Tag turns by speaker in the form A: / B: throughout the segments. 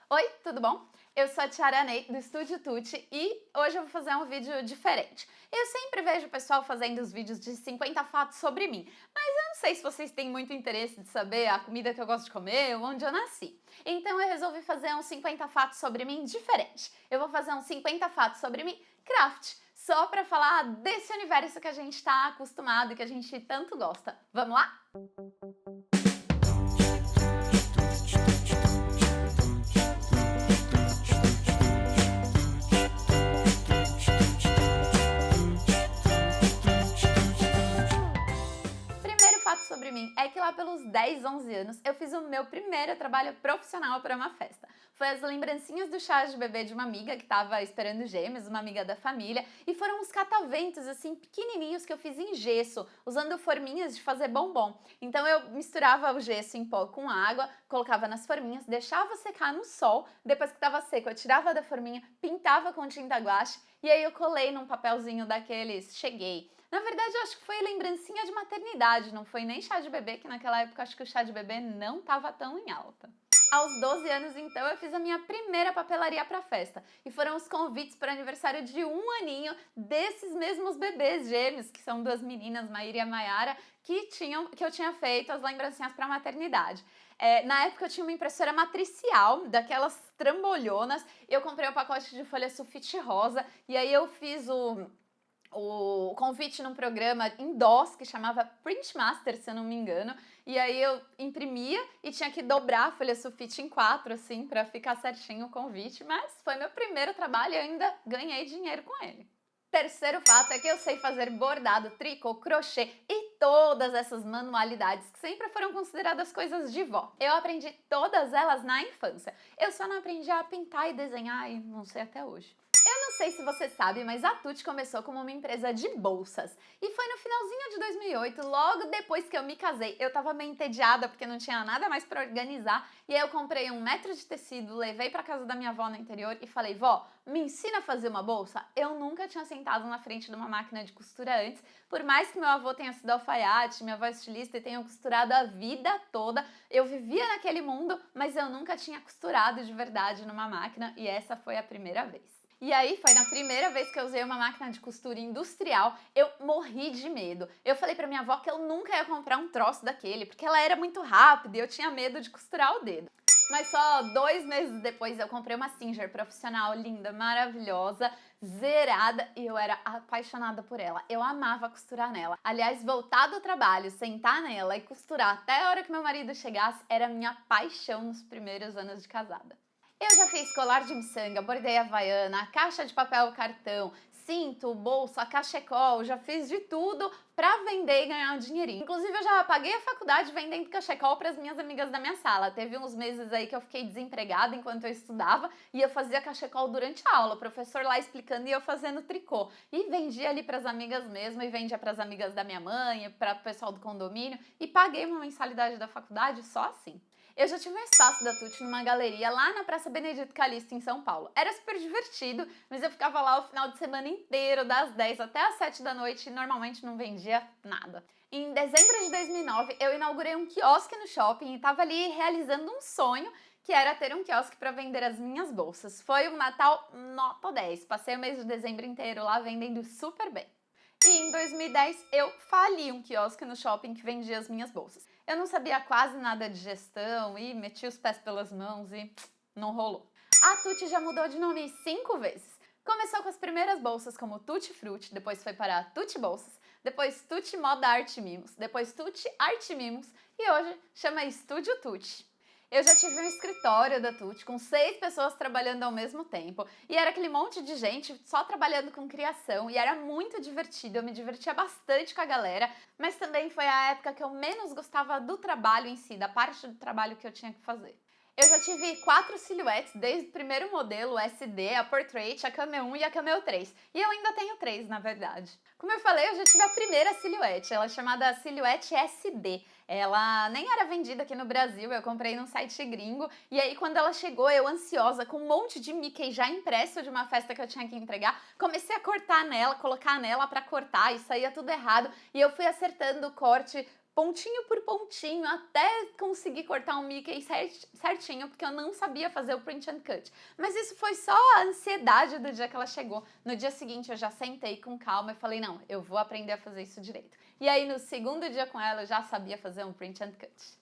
A: Oi, tudo bom? Eu sou a Tiara Ney, do Estúdio Tutti, e hoje eu vou fazer um vídeo diferente. Eu sempre vejo o pessoal fazendo os vídeos de 50 fatos sobre mim, mas eu não sei se vocês têm muito interesse de saber a comida que eu gosto de comer ou onde eu nasci. Então eu resolvi fazer uns 50 fatos sobre mim diferente. Eu vou fazer uns 50 fatos sobre mim craft, só pra falar desse universo que a gente tá acostumado e que a gente tanto gosta. Vamos lá? Primeiro fato sobre mim é que lá pelos 10, 11 anos eu fiz o meu primeiro trabalho profissional para uma festa. Foi as lembrancinhas do chá de bebê de uma amiga que estava esperando gêmeos, uma amiga da família, e foram uns cataventos assim pequenininhos que eu fiz em gesso, usando forminhas de fazer bombom. Então eu misturava o gesso em pó com água, colocava nas forminhas, deixava secar no sol, depois que estava seco eu tirava da forminha, pintava com tinta guache e aí eu colei num papelzinho daqueles cheguei. Na verdade, eu acho que foi lembrancinha de maternidade, não foi nem chá de bebê, que naquela época acho que o chá de bebê não estava tão em alta. Aos 12 anos, então, eu fiz a minha primeira papelaria para festa. E foram os convites para aniversário de um aninho desses mesmos bebês gêmeos, que são duas meninas, Maíra e a Maiara, que eu tinha feito as lembrancinhas para maternidade. Na época eu tinha uma impressora matricial, daquelas trambolhonas, eu comprei um pacote de folha sulfite rosa, e aí eu fiz o convite num programa em DOS que chamava Printmaster, se eu não me engano, e aí eu imprimia e tinha que dobrar a folha sulfite em 4, assim, pra ficar certinho o convite, mas foi meu primeiro trabalho e ainda ganhei dinheiro com ele. Terceiro fato é que eu sei fazer bordado, tricô, crochê e todas essas manualidades que sempre foram consideradas coisas de vó. Eu aprendi todas elas na infância. Eu só não aprendi a pintar e desenhar e não sei até hoje. Eu não sei se você sabe, mas a Tutti começou como uma empresa de bolsas. E foi no finalzinho de 2008, logo depois que eu me casei. Eu tava meio entediada porque não tinha nada mais pra organizar. E aí eu comprei 1 metro de tecido, levei pra casa da minha avó no interior e falei, vó, me ensina a fazer uma bolsa? Eu nunca tinha sentado na frente de uma máquina de costura antes. Por mais que meu avô tenha sido alfaiate, minha avó é estilista e tenham costurado a vida toda, eu vivia naquele mundo, mas eu nunca tinha costurado de verdade numa máquina e essa foi a primeira vez. E aí foi na primeira vez que eu usei uma máquina de costura industrial, eu morri de medo. Eu falei pra minha avó que eu nunca ia comprar um troço daquele, porque ela era muito rápida e eu tinha medo de costurar o dedo. Mas só 2 meses depois eu comprei uma Singer profissional, linda, maravilhosa, zerada, e eu era apaixonada por ela. Eu amava costurar nela. Aliás, voltar do trabalho, sentar nela e costurar até a hora que meu marido chegasse era minha paixão nos primeiros anos de casada. Eu já fiz colar de miçanga, bordei havaiana, caixa de papel cartão, cinto, bolsa, cachecol, já fiz de tudo pra vender e ganhar um dinheirinho. Inclusive eu já paguei a faculdade vendendo cachecol para as minhas amigas da minha sala. Teve uns meses aí que eu fiquei desempregada enquanto eu estudava e eu fazia cachecol durante a aula, o professor lá explicando e eu fazendo tricô. E vendia ali para as amigas mesmo e vendia para as amigas da minha mãe, para o pessoal do condomínio e paguei uma mensalidade da faculdade só assim. Eu já tive um espaço da Tutti numa galeria lá na Praça Benedito Calixto, em São Paulo. Era super divertido, mas eu ficava lá o final de semana inteiro, das 10 até as 7 da noite, e normalmente não vendia nada. Em dezembro de 2009, eu inaugurei um quiosque no shopping e estava ali realizando um sonho, que era ter um quiosque para vender as minhas bolsas. Foi um Natal nota 10, passei o mês de dezembro inteiro lá vendendo super bem. E em 2010 eu fali um quiosque no shopping que vendia as minhas bolsas. Eu não sabia quase nada de gestão e meti os pés pelas mãos e não rolou. A Tutti já mudou de nome 5 vezes. Começou com as primeiras bolsas como Tutti Frutti, depois foi para Tutti Bolsas, depois Tutti Moda Arte Mimos, depois Tutti Arte Mimos e hoje chama Estúdio Tutti. Eu já tive um escritório da Tutti com 6 pessoas trabalhando ao mesmo tempo e era aquele monte de gente só trabalhando com criação e era muito divertido, eu me divertia bastante com a galera, mas também foi a época que eu menos gostava do trabalho em si, da parte do trabalho que eu tinha que fazer. Eu já tive 4 silhuetes, desde o primeiro modelo, o SD, a Portrait, a Camel 1 e a Camel 3. E eu ainda tenho 3, na verdade. Como eu falei, eu já tive a primeira silhuete, ela é chamada Silhouette SD. Ela nem era vendida aqui no Brasil, eu comprei num site gringo. E aí, quando ela chegou, eu ansiosa, com um monte de Mickey já impresso de uma festa que eu tinha que entregar, comecei a cortar nela, colocar nela pra cortar e saía tudo errado. E eu fui acertando o corte pontinho por pontinho, até conseguir cortar um Mickey certinho, porque eu não sabia fazer o print and cut. Mas isso foi só a ansiedade do dia que ela chegou. No dia seguinte eu já sentei com calma e falei, não, eu vou aprender a fazer isso direito. E aí no segundo dia com ela eu já sabia fazer um print and cut.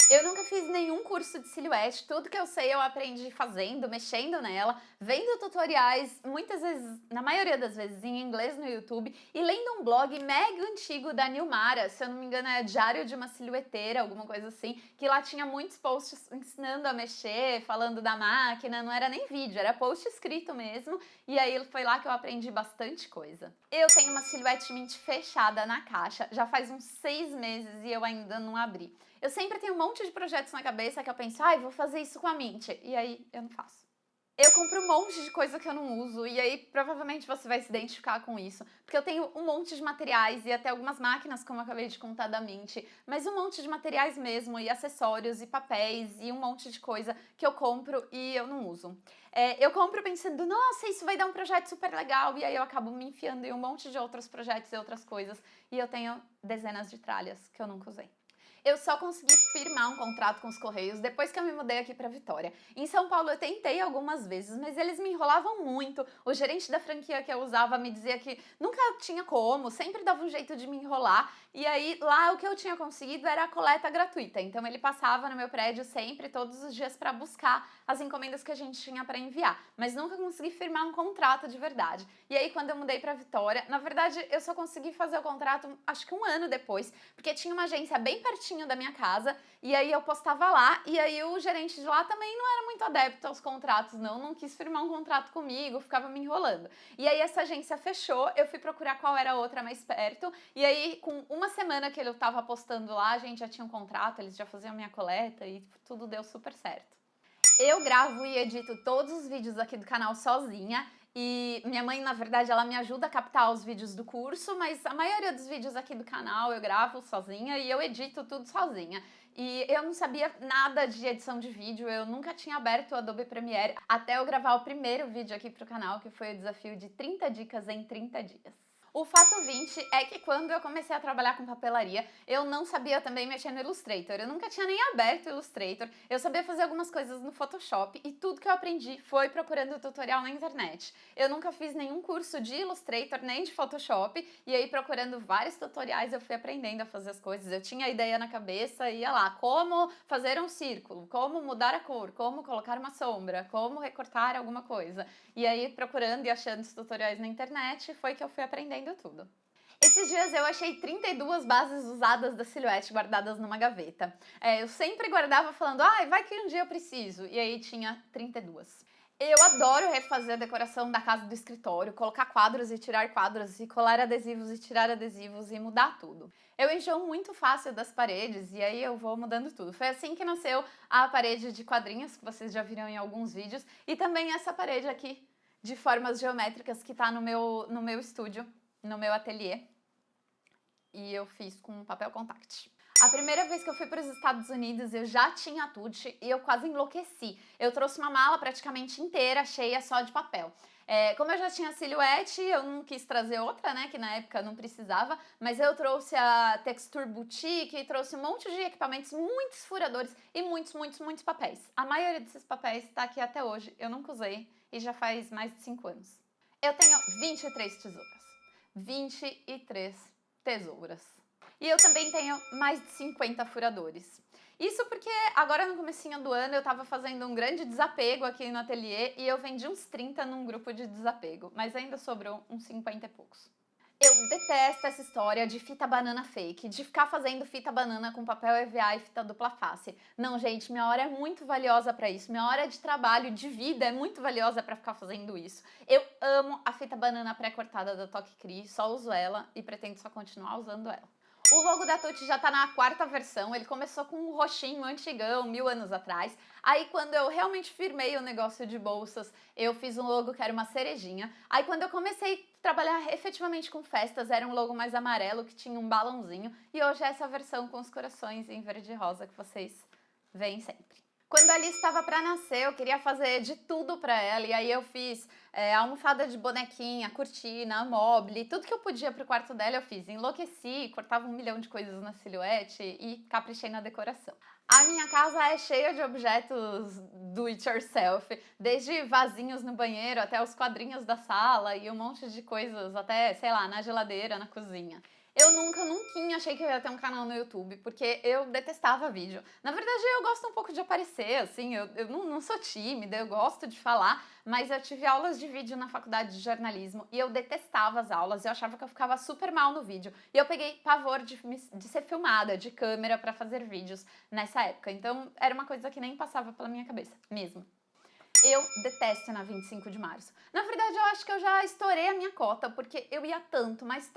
A: Eu nunca fiz nenhum curso de silhuete, tudo que eu sei eu aprendi fazendo, mexendo nela, vendo tutoriais, muitas vezes, na maioria das vezes, em inglês no YouTube, e lendo um blog mega antigo da Nilmara, se eu não me engano é Diário de uma Silhueteira, alguma coisa assim, que lá tinha muitos posts ensinando a mexer, falando da máquina, não era nem vídeo, era post escrito mesmo, e aí foi lá que eu aprendi bastante coisa. Eu tenho uma silhuete mint fechada na caixa, já faz uns 6 meses e eu ainda não abri. Eu sempre tenho um monte de projetos na cabeça que eu penso, ai, vou fazer isso com a Mint, e aí eu não faço. Eu compro um monte de coisa que eu não uso, e aí provavelmente você vai se identificar com isso, porque eu tenho um monte de materiais e até algumas máquinas, como eu acabei de contar da Mint, mas um monte de materiais mesmo, e acessórios, e papéis, e um monte de coisa que eu compro e eu não uso. Eu compro pensando, nossa, isso vai dar um projeto super legal, e aí eu acabo me enfiando em um monte de outros projetos e outras coisas, e eu tenho dezenas de tralhas que eu nunca usei. Eu só consegui firmar um contrato com os Correios depois que eu me mudei aqui para Vitória. Em São Paulo eu tentei algumas vezes, mas eles me enrolavam muito. O gerente da franquia que eu usava me dizia que nunca tinha como, sempre dava um jeito de me enrolar. E aí lá o que eu tinha conseguido era a coleta gratuita. Então ele passava no meu prédio sempre, todos os dias, para buscar as encomendas que a gente tinha para enviar. Mas nunca consegui firmar um contrato de verdade. E aí quando eu mudei para Vitória, na verdade eu só consegui fazer o contrato acho que um ano depois, porque tinha uma agência bem pertinho da minha casa, e aí eu postava lá, e aí o gerente de lá também não era muito adepto aos contratos, não quis firmar um contrato comigo, ficava me enrolando. E aí essa agência fechou, eu fui procurar qual era a outra mais perto, e aí com uma semana que eu tava postando lá, a gente já tinha um contrato, eles já faziam a minha coleta e tudo deu super certo. Eu gravo e edito todos os vídeos aqui do canal sozinha, e minha mãe, na verdade, ela me ajuda a captar os vídeos do curso, mas a maioria dos vídeos aqui do canal eu gravo sozinha e eu edito tudo sozinha. E eu não sabia nada de edição de vídeo, eu nunca tinha aberto o Adobe Premiere até eu gravar o primeiro vídeo aqui pro canal, que foi o desafio de 30 dicas em 30 dias. O fato 20 é que quando eu comecei a trabalhar com papelaria, eu não sabia também mexer no Illustrator. Eu nunca tinha nem aberto o Illustrator. Eu sabia fazer algumas coisas no Photoshop e tudo que eu aprendi foi procurando tutorial na internet. Eu nunca fiz nenhum curso de Illustrator nem de Photoshop e aí procurando vários tutoriais eu fui aprendendo a fazer as coisas. Eu tinha a ideia na cabeça e ia lá, como fazer um círculo, como mudar a cor, como colocar uma sombra, como recortar alguma coisa. E aí procurando e achando os tutoriais na internet foi que eu fui aprendendo tudo. Esses dias eu achei 32 bases usadas da silhuete guardadas numa gaveta. Eu sempre guardava falando, vai que um dia eu preciso, e aí tinha 32. Eu adoro refazer a decoração da casa do escritório, colocar quadros e tirar quadros, e colar adesivos e tirar adesivos e mudar tudo. Eu enjoo muito fácil das paredes e aí eu vou mudando tudo. Foi assim que nasceu a parede de quadrinhos, que vocês já viram em alguns vídeos, e também essa parede aqui de formas geométricas que tá no meu estúdio, no meu ateliê, e eu fiz com papel contact. A primeira vez que eu fui para os Estados Unidos, eu já tinha tude e eu quase enlouqueci. Eu trouxe uma mala praticamente inteira, cheia só de papel. Como eu já tinha silhuete, eu não quis trazer outra, né, que na época não precisava, mas eu trouxe a Texture Boutique, trouxe um monte de equipamentos, muitos furadores e muitos papéis. A maioria desses papéis está aqui até hoje, eu nunca usei e já faz mais de 5 anos. Eu tenho 23 tesouras. 23 tesouras. E eu também tenho mais de 50 furadores. Isso porque agora no comecinho do ano eu tava fazendo um grande desapego aqui no ateliê e eu vendi uns 30 num grupo de desapego, mas ainda sobrou uns 50 e poucos. Eu detesto essa história de fita banana fake, de ficar fazendo fita banana com papel EVA e fita dupla face. Não, gente, minha hora é muito valiosa pra isso. Minha hora de trabalho, de vida, é muito valiosa pra ficar fazendo isso. Eu amo a fita banana pré-cortada da Toque Cri, só uso ela e pretendo só continuar usando ela. O logo da Tuti já tá na 4ª versão, ele começou com um roxinho antigão, 1000 anos atrás. Aí quando eu realmente firmei o negócio de bolsas, eu fiz um logo que era uma cerejinha. Aí quando eu comecei a trabalhar efetivamente com festas, era um logo mais amarelo, que tinha um balãozinho. E hoje é essa versão com os corações em verde e rosa que vocês veem sempre. Quando a Alice estava para nascer, eu queria fazer de tudo para ela, e aí eu fiz almofada de bonequinha, cortina, mobile, tudo que eu podia pro quarto dela eu fiz. Enlouqueci, cortava 1 milhão de coisas na silhuete e caprichei na decoração. A minha casa é cheia de objetos do it yourself, desde vasinhos no banheiro até os quadrinhos da sala e um monte de coisas, até, sei lá, na geladeira, na cozinha. Eu nunca achei que eu ia ter um canal no YouTube, porque eu detestava vídeo. Na verdade, eu gosto um pouco de aparecer, assim, eu não sou tímida, eu gosto de falar, mas eu tive aulas de vídeo na faculdade de jornalismo e eu detestava as aulas, eu achava que eu ficava super mal no vídeo. E eu peguei pavor de ser filmada, de câmera pra fazer vídeos nessa época, então era uma coisa que nem passava pela minha cabeça, mesmo. Eu detesto ir na 25 de março. Na verdade, eu acho que eu já estourei a minha cota, porque eu ia tanto, mas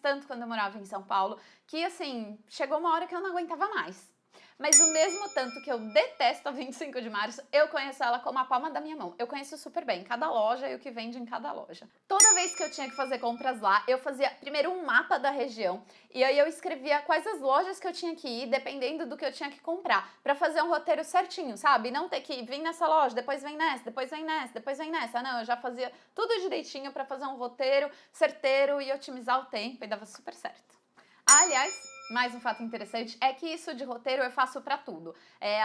A: tanto quando eu morava em São Paulo, que assim, chegou uma hora que eu não aguentava mais. Mas o mesmo tanto que eu detesto a 25 de março, eu conheço ela como a palma da minha mão. Eu conheço super bem cada loja e o que vende em cada loja. Toda vez que eu tinha que fazer compras lá, eu fazia primeiro um mapa da região e aí eu escrevia quais as lojas que eu tinha que ir, dependendo do que eu tinha que comprar, pra fazer um roteiro certinho, sabe? Não ter que vir nessa loja, depois vem nessa, depois vem nessa, depois vem nessa. Não, eu já fazia tudo direitinho pra fazer um roteiro certeiro e otimizar o tempo e dava super certo. Aliás, mais um fato interessante é que isso de roteiro eu faço pra tudo.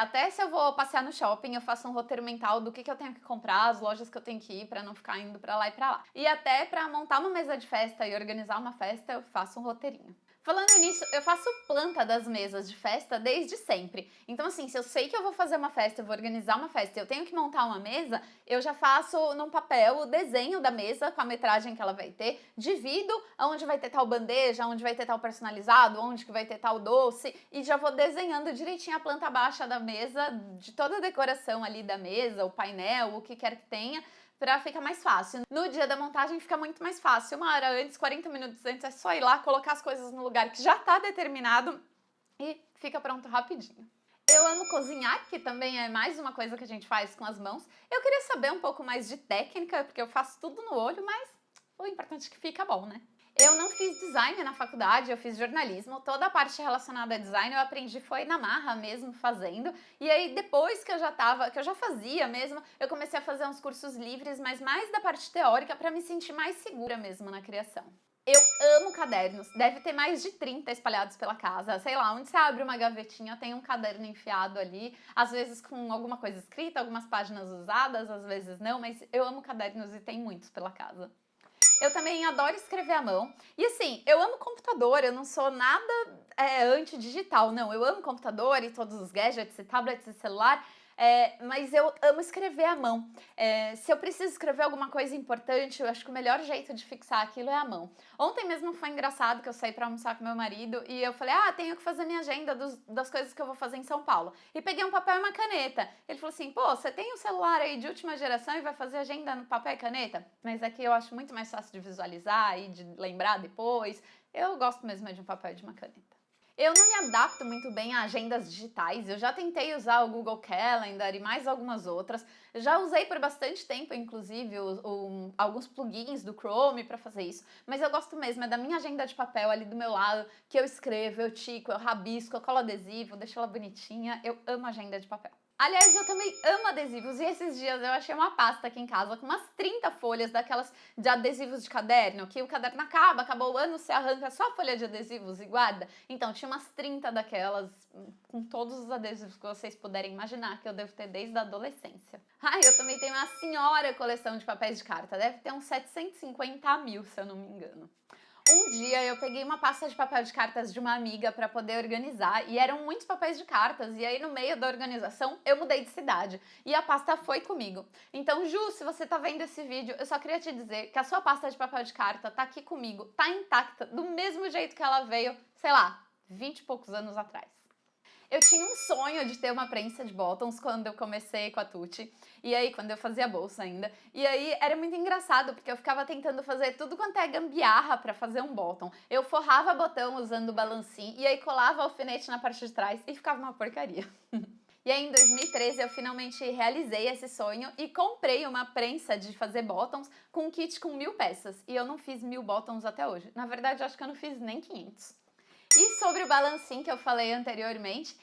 A: Até se eu vou passear no shopping, eu faço um roteiro mental do que eu tenho que comprar, as lojas que eu tenho que ir pra não ficar indo pra lá e pra lá. E até pra montar uma mesa de festa e organizar uma festa, eu faço um roteirinho. Falando nisso, eu faço planta das mesas de festa desde sempre. Então, assim, se eu sei que eu vou fazer uma festa, eu vou organizar uma festa e eu tenho que montar uma mesa, eu já faço num papel o desenho da mesa com a metragem que ela vai ter, divido onde vai ter tal bandeja, onde vai ter tal personalizado, onde que vai ter tal doce, e já vou desenhando direitinho a planta baixa da mesa, de toda a decoração ali da mesa, o painel, o que quer que tenha, pra ficar mais fácil. No dia da montagem fica muito mais fácil. 1 hora antes, 40 minutos antes, é só ir lá, colocar as coisas no lugar que já tá determinado e fica pronto rapidinho. Eu amo cozinhar, que também é mais uma coisa que a gente faz com as mãos. Eu queria saber um pouco mais de técnica, porque eu faço tudo no olho, mas o importante é que fica bom, né? Eu não fiz design na faculdade, eu fiz jornalismo. Toda a parte relacionada a design eu aprendi foi na marra mesmo, fazendo. E aí depois que eu já fazia mesmo, eu comecei a fazer uns cursos livres, mas mais da parte teórica para me sentir mais segura mesmo na criação. Eu amo cadernos, deve ter mais de 30 espalhados pela casa, sei lá, onde você abre uma gavetinha tem um caderno enfiado ali, às vezes com alguma coisa escrita, algumas páginas usadas, às vezes não, mas eu amo cadernos e tem muitos pela casa. Eu também adoro escrever à mão. E assim, eu amo computador, eu não sou nada anti-digital, não. Eu amo computador e todos os gadgets e tablets e celular, mas eu amo escrever à mão. Se eu preciso escrever alguma coisa importante, eu acho que o melhor jeito de fixar aquilo é a mão. Ontem mesmo foi engraçado que eu saí pra almoçar com meu marido e eu falei, tenho que fazer minha agenda das coisas que eu vou fazer em São Paulo. E peguei um papel e uma caneta. Ele falou assim, pô, você tem um celular aí de última geração e vai fazer agenda no papel e caneta? Mas aqui eu acho muito mais fácil de visualizar e de lembrar depois. Eu gosto mesmo de um papel e de uma caneta. Eu não me adapto muito bem a agendas digitais, eu já tentei usar o Google Calendar e mais algumas outras, já usei por bastante tempo, inclusive, alguns plugins do Chrome para fazer isso, mas eu gosto mesmo, é da minha agenda de papel ali do meu lado, que eu escrevo, eu tico, eu rabisco, eu colo adesivo, deixo ela bonitinha, eu amo agenda de papel. Aliás, eu também amo adesivos e esses dias eu achei uma pasta aqui em casa com umas 30 folhas daquelas de adesivos de caderno, que o caderno acabou o ano, você arranca só a folha de adesivos e guarda. Então, tinha umas 30 daquelas, com todos os adesivos que vocês puderem imaginar, que eu devo ter desde a adolescência. Eu também tenho uma senhora coleção de papéis de carta, deve ter uns 750 mil, se eu não me engano. Um dia eu peguei uma pasta de papel de cartas de uma amiga para poder organizar e eram muitos papéis de cartas e aí no meio da organização eu mudei de cidade e a pasta foi comigo. Então, Ju, se você tá vendo esse vídeo, eu só queria te dizer que a sua pasta de papel de carta tá aqui comigo, tá intacta, do mesmo jeito que ela veio, sei lá, 20 e poucos anos atrás. Eu tinha um sonho de ter uma prensa de bottoms quando eu comecei com a Tuti, e aí quando eu fazia bolsa ainda, e aí era muito engraçado porque eu ficava tentando fazer tudo quanto é gambiarra pra fazer um bottom. Eu forrava botão usando o balancim e aí colava alfinete na parte de trás e ficava uma porcaria. E aí em 2013 eu finalmente realizei esse sonho e comprei uma prensa de fazer bottoms com um kit com 1000 peças, e eu não fiz 1000 bottoms até hoje. Na verdade, eu acho que eu não fiz nem 500. E sobre o balancim que eu falei anteriormente,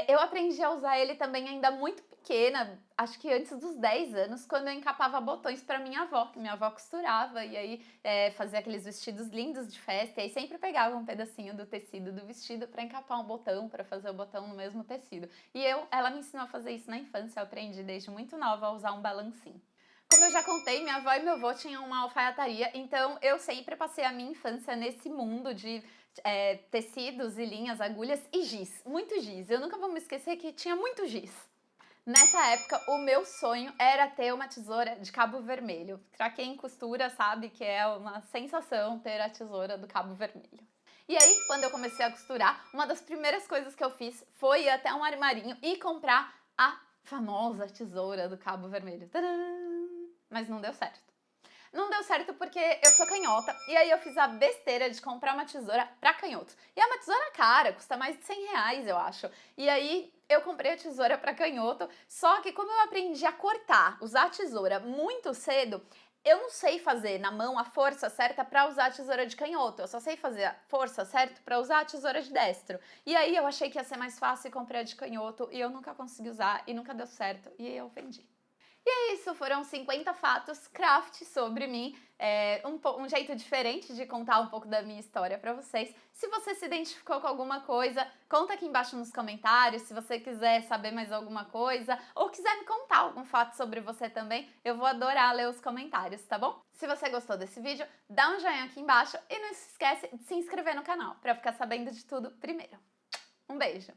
A: eu aprendi a usar ele também ainda muito pequena, acho que antes dos 10 anos, quando eu encapava botões para minha avó, que minha avó costurava e aí fazia aqueles vestidos lindos de festa, e aí sempre pegava um pedacinho do tecido do vestido para encapar um botão, para fazer o botão no mesmo tecido. E ela me ensinou a fazer isso na infância, eu aprendi desde muito nova a usar um balancinho. Como eu já contei, minha avó e meu avô tinham uma alfaiataria, então eu sempre passei a minha infância nesse mundo de tecidos e linhas, agulhas e giz, muito giz. Eu nunca vou me esquecer que tinha muito giz. Nessa época, o meu sonho era ter uma tesoura de cabo vermelho. Pra quem costura sabe que é uma sensação ter a tesoura do cabo vermelho. E aí, quando eu comecei a costurar, uma das primeiras coisas que eu fiz foi ir até um armarinho e comprar a famosa tesoura do cabo vermelho. Tadã! Mas não deu certo. Não deu certo porque eu sou canhota e aí eu fiz a besteira de comprar uma tesoura pra canhotos. E é uma tesoura cara, custa mais de 100 reais, eu acho. E aí eu comprei a tesoura pra canhoto, só que como eu aprendi a cortar, usar a tesoura muito cedo, eu não sei fazer na mão a força certa pra usar a tesoura de canhoto. Eu só sei fazer a força certa pra usar a tesoura de destro. E aí eu achei que ia ser mais fácil e comprei a de canhoto e eu nunca consegui usar e nunca deu certo e eu vendi. E é isso, foram 50 fatos craft sobre mim, um jeito diferente de contar um pouco da minha história pra vocês. Se você se identificou com alguma coisa, conta aqui embaixo nos comentários. Se você quiser saber mais alguma coisa ou quiser me contar algum fato sobre você também, eu vou adorar ler os comentários, tá bom? Se você gostou desse vídeo, dá um joinha aqui embaixo e não se esquece de se inscrever no canal pra ficar sabendo de tudo primeiro. Um beijo!